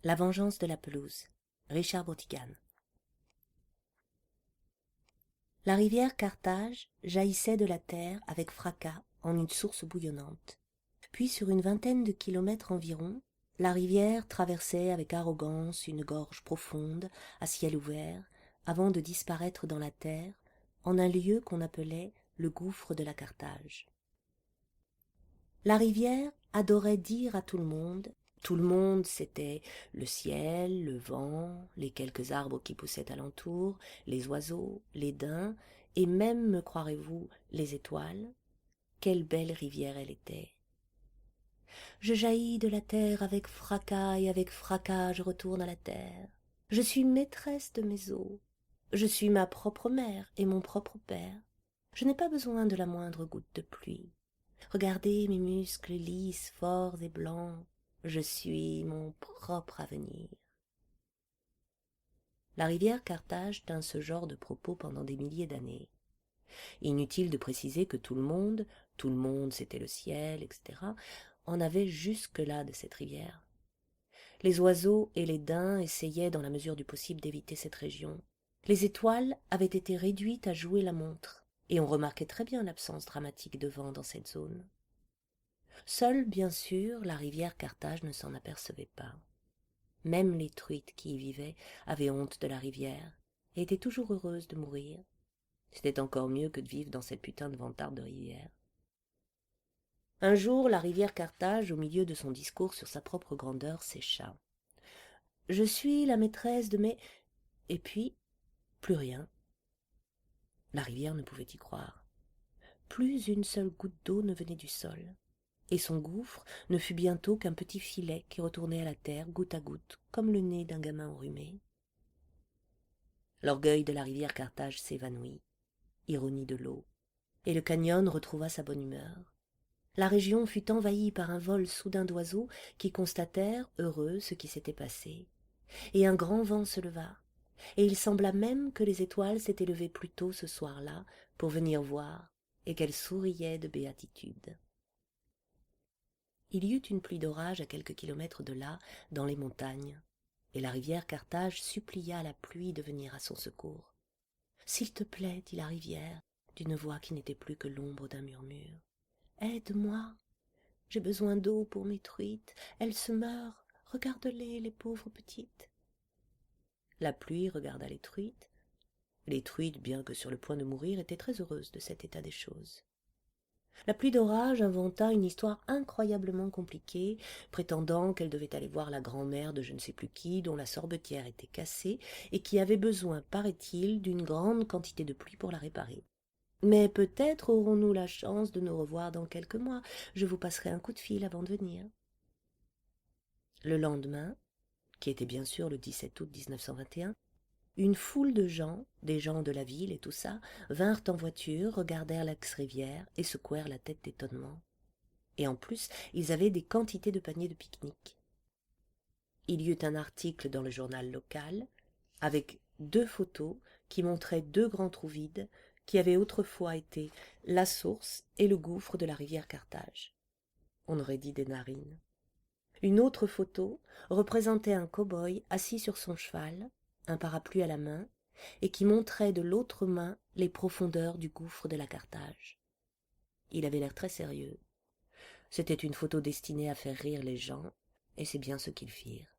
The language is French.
La vengeance de la pelouse. Richard Brautigan. La rivière Carthage jaillissait de la terre avec fracas en une source bouillonnante. Puis sur une vingtaine de kilomètres environ, la rivière traversait avec arrogance une gorge profonde, à ciel ouvert, avant de disparaître dans la terre, en un lieu qu'on appelait le gouffre de la Carthage. La rivière adorait dire à tout le monde c'était le ciel, le vent, les quelques arbres qui poussaient alentour, les oiseaux, les daims, et même, me croirez-vous, les étoiles, quelle belle rivière elle était. Je jaillis de la terre avec fracas, et avec fracas je retourne à la terre. Je suis maîtresse de mes eaux. Je suis ma propre mère et mon propre père. Je n'ai pas besoin de la moindre goutte de pluie. Regardez mes muscles lisses, forts et blancs. Je suis mon propre avenir. La rivière Carthage tint ce genre de propos pendant des milliers d'années. Inutile de préciser que tout le monde c'était le ciel, etc., en avait jusque-là de cette rivière. Les oiseaux et les daims essayaient dans la mesure du possible d'éviter cette région. Les étoiles avaient été réduites à jouer la montre, et on remarquait très bien l'absence dramatique de vent dans cette zone. Seule, bien sûr, la rivière Carthage ne s'en apercevait pas. Même les truites qui y vivaient avaient honte de la rivière, et étaient toujours heureuses de mourir. C'était encore mieux que de vivre dans cette putain de vantarde de rivière. Un jour, la rivière Carthage, au milieu de son discours sur sa propre grandeur, sécha. « Je suis la maîtresse de mes... » Et puis, plus rien. La rivière ne pouvait y croire. Plus une seule goutte d'eau ne venait du sol, et son gouffre ne fut bientôt qu'un petit filet qui retournait à la terre goutte à goutte, comme le nez d'un gamin enrhumé. L'orgueil de la rivière Carthage s'évanouit, ironie de l'eau, et le canyon retrouva sa bonne humeur. La région fut envahie par un vol soudain d'oiseaux qui constatèrent, heureux, ce qui s'était passé. Et un grand vent se leva, et il sembla même que les étoiles s'étaient levées plus tôt ce soir-là pour venir voir, et qu'elles souriaient de béatitude. Il y eut une pluie d'orage à quelques kilomètres de là, dans les montagnes, et la rivière Carthage supplia la pluie de venir à son secours. « S'il te plaît, dit la rivière, d'une voix qui n'était plus que l'ombre d'un murmure, « aide-moi. J'ai besoin d'eau pour mes truites. Elles se meurent. Regarde-les, les pauvres petites. » La pluie regarda les truites. Les truites, bien que sur le point de mourir, étaient très heureuses de cet état des choses. La pluie d'orage inventa une histoire incroyablement compliquée, prétendant qu'elle devait aller voir la grand-mère de je ne sais plus qui, dont la sorbetière était cassée, et qui avait besoin, paraît-il, d'une grande quantité de pluie pour la réparer. « Mais peut-être aurons-nous la chance de nous revoir dans quelques mois. Je vous passerai un coup de fil avant de venir. » Le lendemain, qui était bien sûr le 17 août 1921, une foule de gens, des gens de la ville et tout ça, vinrent en voiture, regardèrent l'ex-rivière et secouèrent la tête d'étonnement. Et en plus, ils avaient des quantités de paniers de pique-nique. Il y eut un article dans le journal local, avec 2 photos qui montraient 2 grands trous vides qui avaient autrefois été la source et le gouffre de la rivière Carthage. On aurait dit des narines. Une autre photo représentait un cow-boy assis sur son cheval, un parapluie à la main, et qui montrait de l'autre main les profondeurs du gouffre de la Carthage. Il avait l'air très sérieux. C'était une photo destinée à faire rire les gens, et c'est bien ce qu'ils firent.